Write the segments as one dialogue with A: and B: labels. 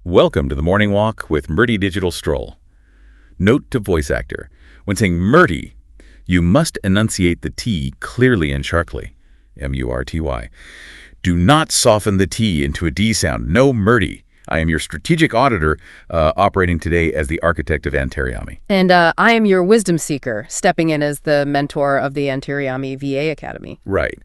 A: Welcome to the Morning Walk with Murty Digital Stroll. Note to voice actor. When saying Murty, you must enunciate the T clearly and sharply. M-U-R-T-Y. Do not soften the T into a D sound. No Murty. I am your strategic auditor, operating today as the architect of Antaryami.
B: And I am your wisdom seeker, stepping in as the mentor of the Antaryami VA Academy.
A: Right.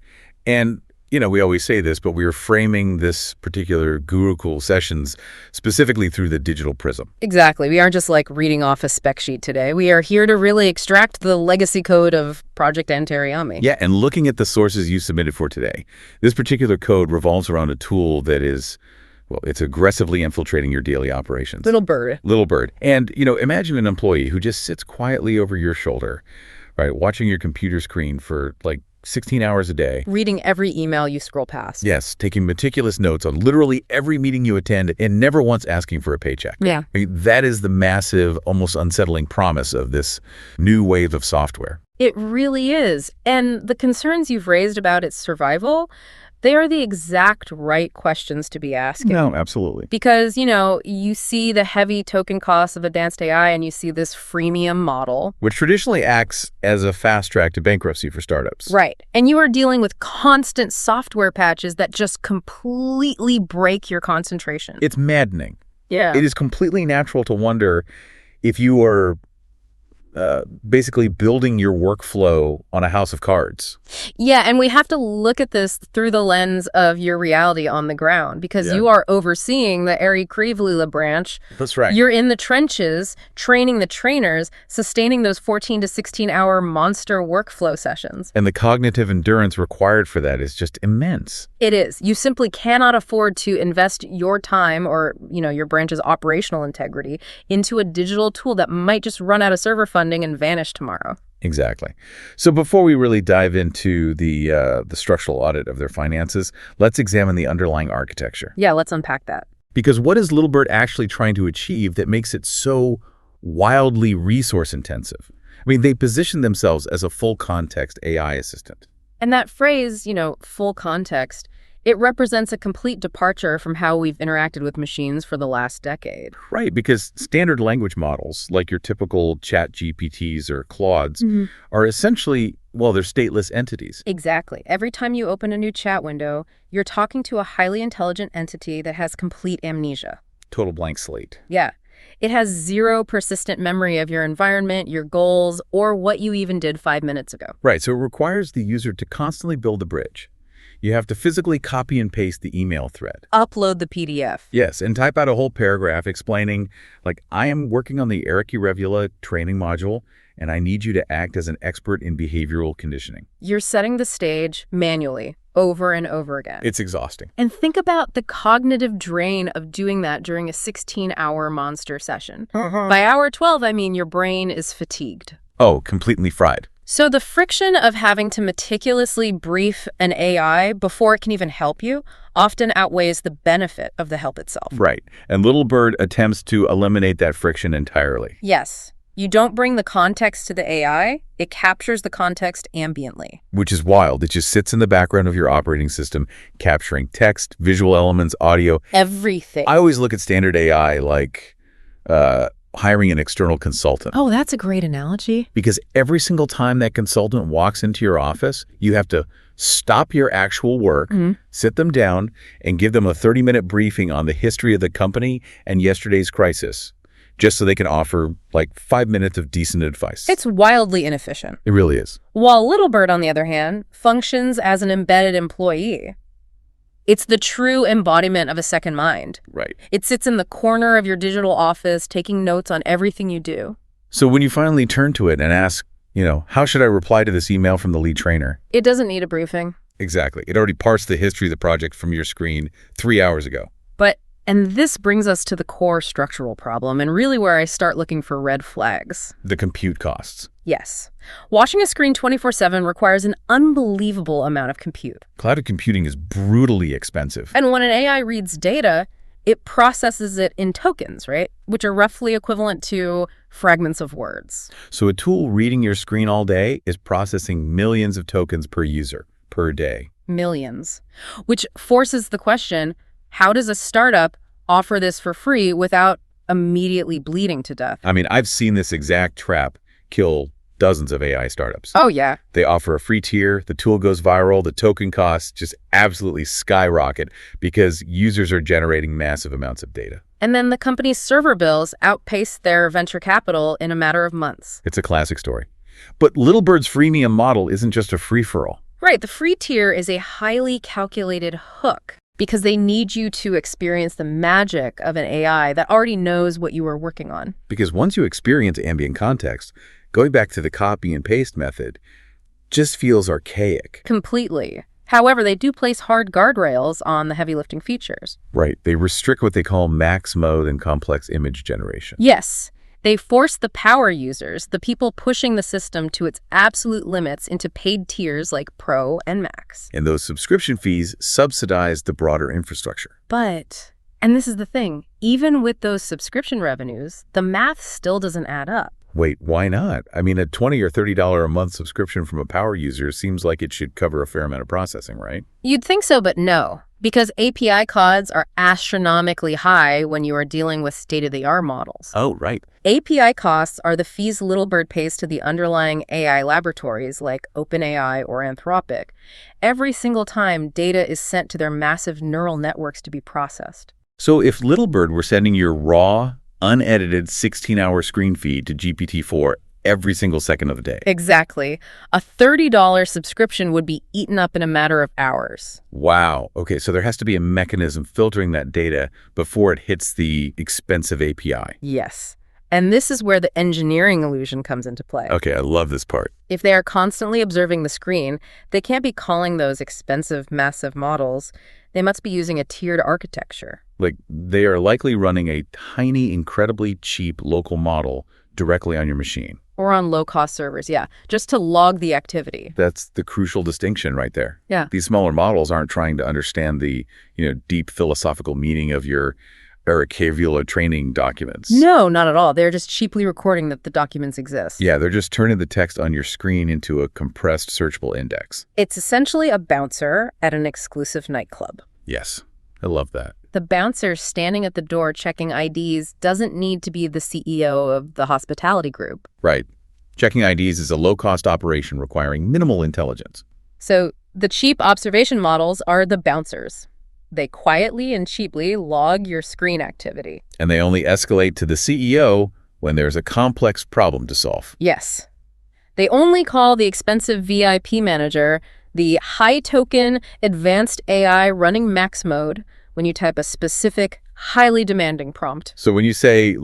A: And we always say this, but we are framing this particular Gurukul sessions specifically through the digital prism.
B: Exactly. We aren't just like reading off a spec sheet today. We are here to really extract the legacy code of Project Antaryami.
A: Yeah, and looking at the sources you submitted for today, this particular code revolves around a tool that is, well, it's aggressively infiltrating your daily operations. Littlebird. And, imagine an employee who just sits quietly over your shoulder, right, watching your computer screen for 16 hours a day.
B: Reading every email you scroll past.
A: Yes, taking meticulous notes on literally every meeting you attend and never once asking for a paycheck.
B: Yeah.
A: I mean, that is the massive, almost unsettling promise of this new wave of software.
B: It really is. And the concerns you've raised about its survival, they are the exact right questions to be asking.
A: No, absolutely.
B: Because, you see the heavy token costs of advanced AI and you see this freemium model.
A: Which traditionally acts as a fast track to bankruptcy for startups.
B: Right. And you are dealing with constant software patches that just completely break your concentration.
A: It's maddening.
B: Yeah.
A: It is completely natural to wonder if you are basically building your workflow on a house of cards.
B: Yeah, and we have to look at this through the lens of your reality on the ground because you are overseeing the Arikirevula Branch.
A: That's right.
B: You're in the trenches, training the trainers, sustaining those 14 to 16-hour monster workflow sessions.
A: And the cognitive endurance required for that is just immense.
B: It is. You simply cannot afford to invest your time or, your branch's operational integrity into a digital tool that might just run out of server funding and vanish tomorrow.
A: Exactly. So before we really dive into the structural audit of their finances, let's examine the underlying architecture.
B: Yeah, let's unpack that.
A: Because what is Littlebird actually trying to achieve that makes it so wildly resource intensive? I mean, they position themselves as a full context AI assistant.
B: And that phrase, full context, it represents a complete departure from how we've interacted with machines for the last decade.
A: Right, because standard language models, like your typical chat GPTs or Claudes, are essentially, they're stateless entities.
B: Exactly. Every time you open a new chat window, you're talking to a highly intelligent entity that has complete amnesia.
A: Total blank slate.
B: Yeah. It has zero persistent memory of your environment, your goals, or what you even did 5 minutes ago.
A: Right, so it requires the user to constantly build the bridge. You have to physically copy and paste the email thread.
B: Upload the PDF.
A: Yes, and type out a whole paragraph explaining, I am working on the Arikirevula training module, and I need you to act as an expert in behavioral conditioning.
B: You're setting the stage manually, over and over again.
A: It's exhausting.
B: And think about the cognitive drain of doing that during a 16-hour monster session. By hour 12, your brain is fatigued.
A: Oh, completely fried.
B: So the friction of having to meticulously brief an AI before it can even help you often outweighs the benefit of the help itself.
A: Right. And Littlebird attempts to eliminate that friction entirely.
B: Yes. You don't bring the context to the AI, it captures the context ambiently.
A: Which is wild. It just sits in the background of your operating system, capturing text, visual elements, audio.
B: Everything.
A: I always look at standard AI like hiring an external consultant.
B: Oh, that's a great analogy.
A: Because every single time that consultant walks into your office, you have to stop your actual work, sit them down, and give them a 30-minute briefing on the history of the company and yesterday's crisis, just so they can offer 5 minutes of decent advice.
B: It's wildly inefficient.
A: It really is.
B: While Littlebird, on the other hand, functions as an embedded employee. It's the true embodiment of a second mind.
A: Right.
B: It sits in the corner of your digital office, taking notes on everything you do.
A: So when you finally turn to it and ask, how should I reply to this email from the lead trainer?
B: It doesn't need a briefing.
A: Exactly. It already parsed the history of the project from your screen 3 hours ago.
B: And this brings us to the core structural problem, and really where I start looking for red flags.
A: The compute costs.
B: Yes. Watching a screen 24/7 requires an unbelievable amount of compute.
A: Cloud computing is brutally expensive.
B: And when an AI reads data, it processes it in tokens, right? Which are roughly equivalent to fragments of words.
A: So a tool reading your screen all day is processing millions of tokens per user, per day.
B: Millions. Which forces the question, how does a startup offer this for free without immediately bleeding to death.
A: I mean, I've seen this exact trap kill dozens of AI startups.
B: Oh, yeah.
A: They offer a free tier, the tool goes viral, the token costs just absolutely skyrocket because users are generating massive amounts of data.
B: And then the company's server bills outpace their venture capital in a matter of months.
A: It's a classic story. But Littlebird's freemium model isn't just a free-for-all.
B: Right. The free tier is a highly calculated hook because they need you to experience the magic of an AI that already knows what you are working on.
A: Because once you experience ambient context, going back to the copy and paste method just feels archaic.
B: Completely. However, they do place hard guardrails on the heavy lifting features.
A: Right. They restrict what they call max mode and complex image generation.
B: Yes. They force the power users, the people pushing the system to its absolute limits, into paid tiers like Pro and Max.
A: And those subscription fees subsidize the broader infrastructure.
B: But, and this is the thing, even with those subscription revenues, the math still doesn't add up.
A: Wait, why not? I mean, a $20 or $30 a month subscription from a power user seems like it should cover a fair amount of processing, right?
B: You'd think so, but no. Because API costs are astronomically high when you are dealing with state-of-the-art models.
A: Oh, right.
B: API costs are the fees Littlebird pays to the underlying AI laboratories like OpenAI or Anthropic every single time data is sent to their massive neural networks to be processed.
A: So if Littlebird were sending your raw, unedited 16-hour screen feed to GPT-4 every single second of the day.
B: Exactly. A $30 subscription would be eaten up in a matter of hours.
A: Wow. Okay, so there has to be a mechanism filtering that data before it hits the expensive API.
B: Yes. And this is where the engineering illusion comes into play.
A: Okay, I love this part.
B: If they are constantly observing the screen, they can't be calling those expensive, massive models. They must be using a tiered architecture.
A: Like, they are likely running a tiny, incredibly cheap local model directly on your machine.
B: Or on low-cost servers, yeah, just to log the activity.
A: That's the crucial distinction right there.
B: Yeah.
A: These smaller models aren't trying to understand the, deep philosophical meaning of your Arikirevula training documents.
B: No, not at all. They're just cheaply recording that the documents exist.
A: Yeah, they're just turning the text on your screen into a compressed searchable index.
B: It's essentially a bouncer at an exclusive nightclub.
A: Yes, I love that.
B: The bouncer standing at the door checking IDs doesn't need to be the CEO of the hospitality group.
A: Right. Checking IDs is a low-cost operation requiring minimal intelligence.
B: So the cheap observation models are the bouncers. They quietly and cheaply log your screen activity.
A: And they only escalate to the CEO when there's a complex problem to solve.
B: Yes. They only call the expensive VIP manager the high-token advanced AI running max mode when you type a specific, highly demanding prompt.
A: So when you say,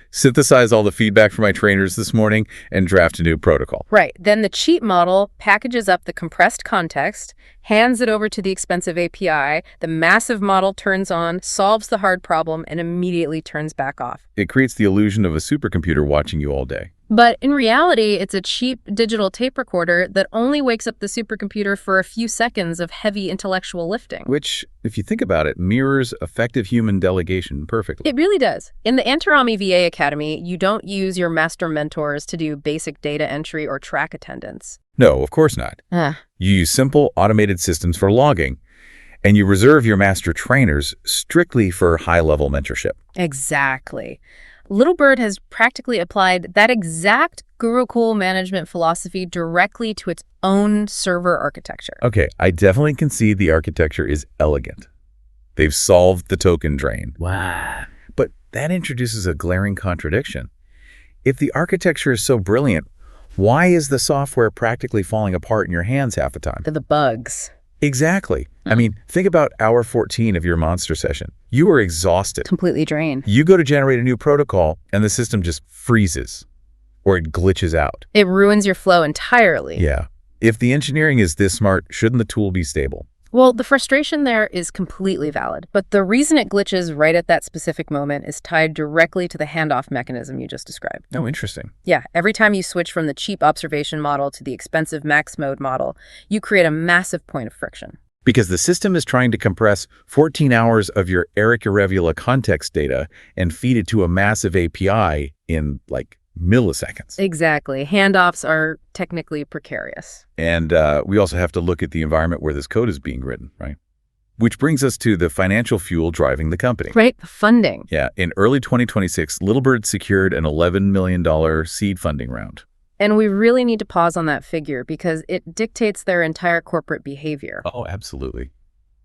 A: synthesize all the feedback from my trainers this morning and draft a new protocol.
B: Right. Then the cheap model packages up the compressed context, hands it over to the expensive API, the massive model turns on, solves the hard problem, and immediately turns back off.
A: It creates the illusion of a supercomputer watching you all day.
B: But in reality, it's a cheap digital tape recorder that only wakes up the supercomputer for a few seconds of heavy intellectual lifting.
A: Which, if you think about it, mirrors effective human delegation perfectly.
B: It really does. In the Antaryami VA Academy, you don't use your master mentors to do basic data entry or track attendance.
A: No, of course not. You use simple automated systems for logging, and you reserve your master trainers strictly for high-level mentorship.
B: Exactly. Littlebird has practically applied that exact Gurukul management philosophy directly to its own server architecture.
A: Okay, I definitely concede the architecture is elegant. They've solved the token drain.
B: Wow.
A: But that introduces a glaring contradiction. If the architecture is so brilliant, why is the software practically falling apart in your hands half the time?
B: The bugs.
A: Exactly. I mean, think about hour 14 of your monster session. You are exhausted.
B: Completely drained.
A: You go to generate a new protocol, and the system just freezes, or it glitches out.
B: It ruins your flow entirely.
A: Yeah. If the engineering is this smart, shouldn't the tool be stable?
B: Well, the frustration there is completely valid, but the reason it glitches right at that specific moment is tied directly to the handoff mechanism you just described.
A: Oh, interesting.
B: Yeah, every time you switch from the cheap observation model to the expensive max mode model, you create a massive point of friction.
A: Because the system is trying to compress 14 hours of your Arikirevula context data and feed it to a massive API in, milliseconds.
B: Exactly. Handoffs are technically precarious.
A: And we also have to look at the environment where this code is being written, right? Which brings us to the financial fuel driving the company.
B: Right, the funding.
A: Yeah, in early 2026, Littlebird secured an $11 million seed funding round.
B: And we really need to pause on that figure because it dictates their entire corporate behavior.
A: Oh, absolutely.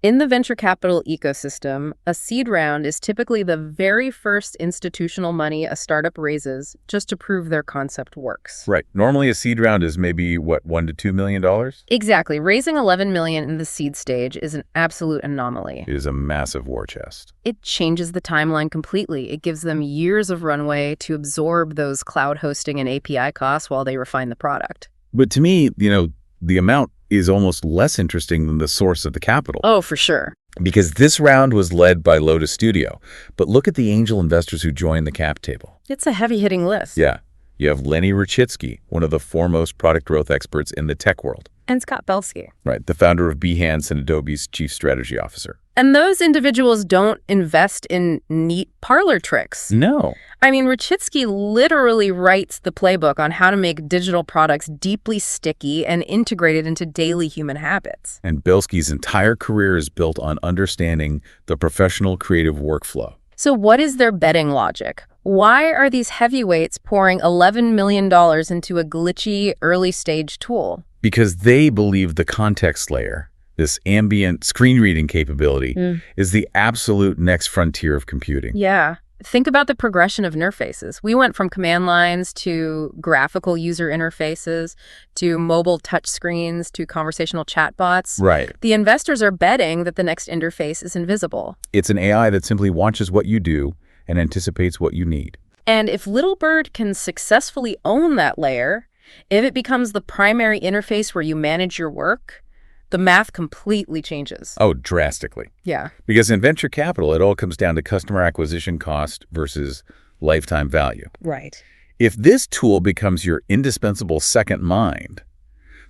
B: In the venture capital ecosystem, a seed round is typically the very first institutional money a startup raises just to prove their concept works.
A: Right. Normally a seed round is maybe, what, $1 to $2 million?
B: Exactly. Raising $11 million in the seed stage is an absolute anomaly.
A: It is a massive war chest.
B: It changes the timeline completely. It gives them years of runway to absorb those cloud hosting and API costs while they refine the product.
A: But to me, the amount is almost less interesting than the source of the capital.
B: Oh, for sure.
A: Because this round was led by Lotus Studio. But look at the angel investors who joined the cap table.
B: It's a heavy-hitting list.
A: Yeah. You have Lenny Rachitsky, one of the foremost product growth experts in the tech world.
B: And Scott Belsky.
A: Right, the founder of Behance and Adobe's chief strategy officer.
B: And those individuals don't invest in neat parlor tricks.
A: No.
B: I mean, Rachitsky literally writes the playbook on how to make digital products deeply sticky and integrated into daily human habits.
A: And Belsky's entire career is built on understanding the professional creative workflow.
B: So what is their betting logic? Why are these heavyweights pouring $11 million into a glitchy early-stage tool?
A: Because they believe the context layer, this ambient screen reading capability, is the absolute next frontier of computing.
B: Yeah. Think about the progression of interfaces. We went from command lines to graphical user interfaces to mobile touchscreens to conversational chatbots.
A: Right.
B: The investors are betting that the next interface is invisible.
A: It's an AI that simply watches what you do and anticipates what you need.
B: And if Littlebird can successfully own that layer, if it becomes the primary interface where you manage your work, the math completely changes.
A: Oh, drastically.
B: Yeah.
A: Because in venture capital, it all comes down to customer acquisition cost versus lifetime value.
B: Right.
A: If this tool becomes your indispensable second mind,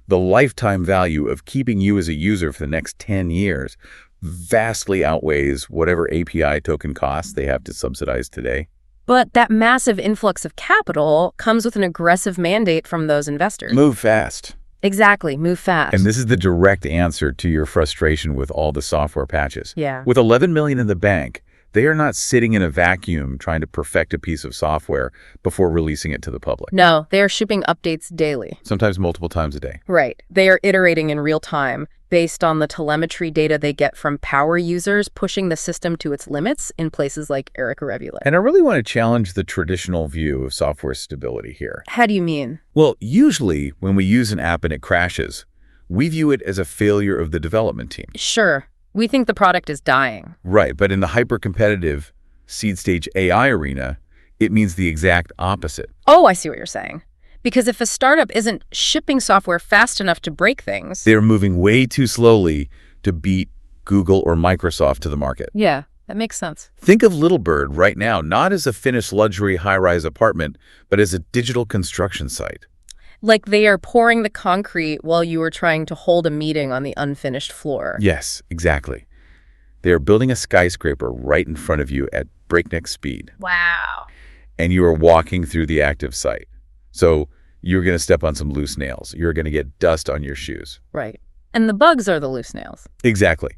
A: the lifetime value of keeping you as a user for the next 10 years vastly outweighs whatever API token costs they have to subsidize today.
B: But that massive influx of capital comes with an aggressive mandate from those investors.
A: Move fast.
B: Exactly. Move fast.
A: And this is the direct answer to your frustration with all the software patches.
B: Yeah.
A: With $11 million in the bank, they are not sitting in a vacuum trying to perfect a piece of software before releasing it to the public.
B: No, they are shipping updates daily.
A: Sometimes multiple times a day.
B: Right. They are iterating in real time based on the telemetry data they get from power users pushing the system to its limits in places like Arikirevula.
A: And I really want to challenge the traditional view of software stability here.
B: How do you mean?
A: Well, usually when we use an app and it crashes, we view it as a failure of the development team.
B: Sure. We think the product is dying.
A: Right, but in the hyper-competitive seed stage AI arena, it means the exact opposite.
B: Oh, I see what you're saying. Because if a startup isn't shipping software fast enough to break things...
A: They're moving way too slowly to beat Google or Microsoft to the market.
B: Yeah, that makes sense.
A: Think of Littlebird right now, not as a finished luxury high-rise apartment, but as a digital construction site.
B: Like they are pouring the concrete while you are trying to hold a meeting on the unfinished floor.
A: Yes, exactly. They are building a skyscraper right in front of you at breakneck speed.
B: Wow.
A: And you are walking through the active site. So you're going to step on some loose nails. You're going to get dust on your shoes.
B: Right. And the bugs are the loose nails.
A: Exactly.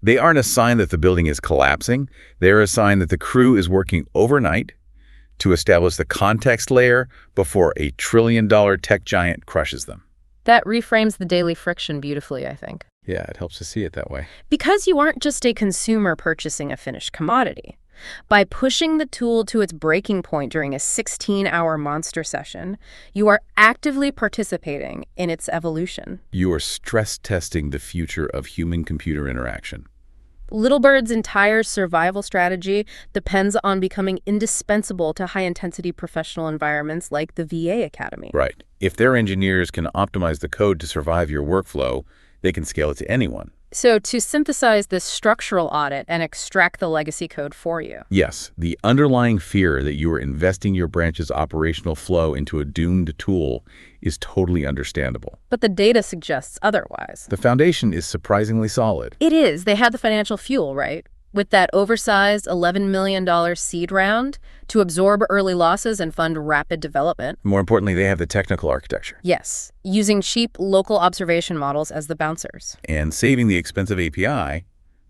A: They aren't a sign that the building is collapsing. They're a sign that the crew is working overnight to establish the context layer before a trillion-dollar tech giant crushes them.
B: That reframes the daily friction beautifully, I think.
A: Yeah, it helps to see it that way.
B: Because you aren't just a consumer purchasing a finished commodity. By pushing the tool to its breaking point during a 16-hour monster session, you are actively participating in its evolution.
A: You are stress testing the future of human-computer interaction.
B: Littlebird's entire survival strategy depends on becoming indispensable to high-intensity professional environments like the VA Academy.
A: Right. If their engineers can optimize the code to survive your workflow, they can scale it to anyone.
B: So to synthesize this structural audit and extract the legacy code for you.
A: Yes, the underlying fear that you are investing your branch's operational flow into a doomed tool is totally understandable.
B: But the data suggests otherwise.
A: The foundation is surprisingly solid.
B: It is. They had the financial fuel, right? With that oversized $11 million seed round to absorb early losses and fund rapid development.
A: More importantly, they have the technical architecture.
B: Yes, using cheap local observation models as the bouncers.
A: And saving the expensive API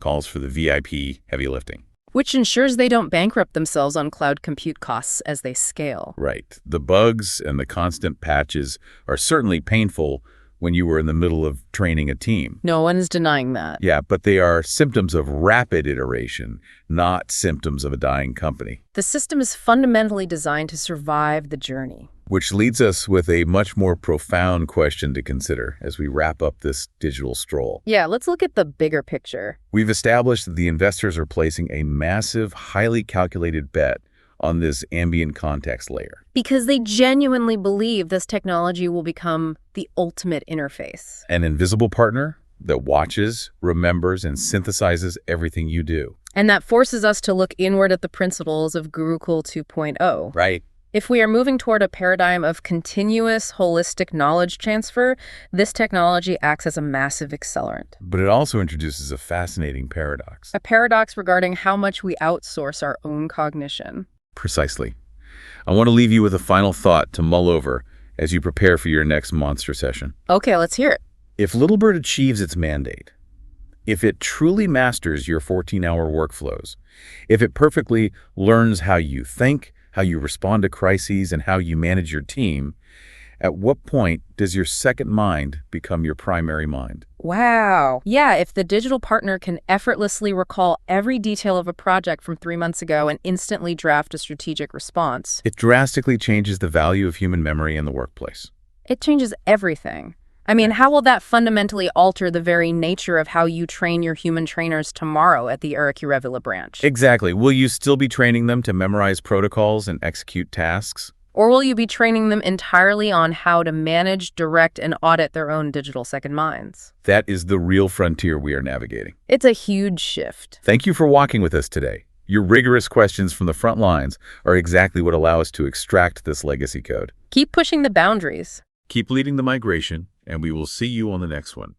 A: calls for the VIP heavy lifting.
B: Which ensures they don't bankrupt themselves on cloud compute costs as they scale.
A: Right. The bugs and the constant patches are certainly painful when you were in the middle of training a team.
B: No one is denying that.
A: Yeah, but they are symptoms of rapid iteration, not symptoms of a dying company.
B: The system is fundamentally designed to survive the journey.
A: Which leads us with a much more profound question to consider as we wrap up this digital stroll.
B: Yeah, let's look at the bigger picture.
A: We've established that the investors are placing a massive, highly calculated bet on this ambient context layer.
B: Because they genuinely believe this technology will become the ultimate interface.
A: An invisible partner that watches, remembers, and synthesizes everything you do.
B: And that forces us to look inward at the principles of Gurukul 2.0.
A: Right.
B: If we are moving toward a paradigm of continuous, holistic knowledge transfer, this technology acts as a massive accelerant.
A: But it also introduces a fascinating paradox.
B: A paradox regarding how much we outsource our own cognition.
A: Precisely. I want to leave you with a final thought to mull over as you prepare for your next monster session.
B: Okay, let's hear it.
A: If Littlebird achieves its mandate, if it truly masters your 14-hour workflows, if it perfectly learns how you think, how you respond to crises, and how you manage your team, at what point does your second mind become your primary mind?
B: Wow. Yeah, if the digital partner can effortlessly recall every detail of a project from 3 months ago and instantly draft a strategic response.
A: It drastically changes the value of human memory in the workplace.
B: It changes everything. I mean, how will that fundamentally alter the very nature of how you train your human trainers tomorrow at the Arikirevula Branch?
A: Exactly. Will you still be training them to memorize protocols and execute tasks?
B: Or will you be training them entirely on how to manage, direct, and audit their own digital second minds?
A: That is the real frontier we are navigating.
B: It's a huge shift.
A: Thank you for walking with us today. Your rigorous questions from the front lines are exactly what allow us to extract this legacy code.
B: Keep pushing the boundaries.
A: Keep leading the migration, and we will see you on the next one.